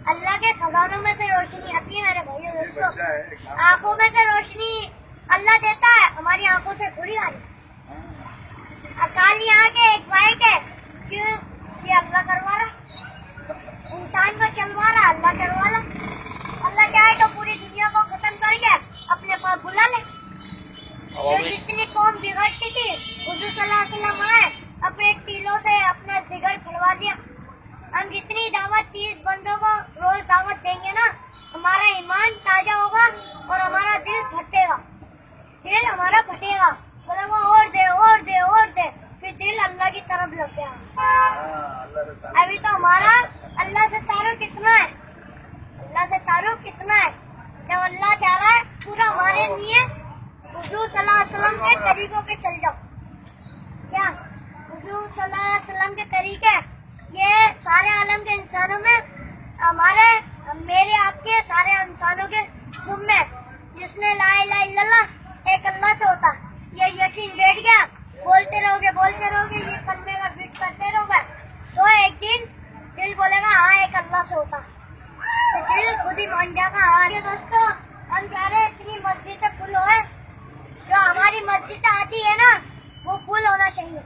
अल्लाह के खजानों में से रोशनी आती है मेरे भाइयों दोस्तों। आंखों में से रोशनी अल्लाह देता है, हमारी आंखों से थोड़ी आ रही। काली आंखें एक वाइट है, क्यों? ये अल्लाह करवा रहा, इंसान को चलवा रहा, अल्लाह करवा रहा। अल्लाह चाहे तो पूरी दुनिया को खत्म करके अपने पास बुला ले। जो जितनी कौम बिगड़ती थी, हुजूर सल्लल्लाहु अलैहि वसल्लम आए, अपने टीलों से अपना जिगर फड़वा दिया। हम जितनी दावत 30 बंदों को रोज दावत देंगे ना, हमारा ईमान ताजा होगा और हमारा दिल फटेगा, दिल हमारा फटेगा। बोलेगा और दे और दे और दे, फिर दिल अल्लाह की तरफ लग गया। अभी तो हमारा अल्लाह से तारुफ कितना है, अल्लाह से तारुफ कितना है। जब अल्लाह चाह रहा है पूरा हमारे लिए हुजूर सल्लल्लाहु अलैहि वसल्लम के तरीकों पे चल जाओ। क्या हुजूर सल्लल्लाहु अलैहि वसल्लम के तरीके ये सारे आलम के इंसानों में, हमारे मेरे आपके सारे इंसानों के जुम्मे, जिसने ला इलाहा इल्लल्लाह एक अल्लाह से होता, ये यकीन बैठ गया, बोलते रहोगे, ये कलमे का फिट करते रहोगे, तो एक दिन दिल बोलेगा हाँ एक अल्लाह से होता, तो दिल खुद ही मान जाएगा। हाँ ये दोस्तों, हम सारे इतनी मस्जिदें फुल होए, जो हमारी मस्जिद आती है ना वो फुल होना चाहिए।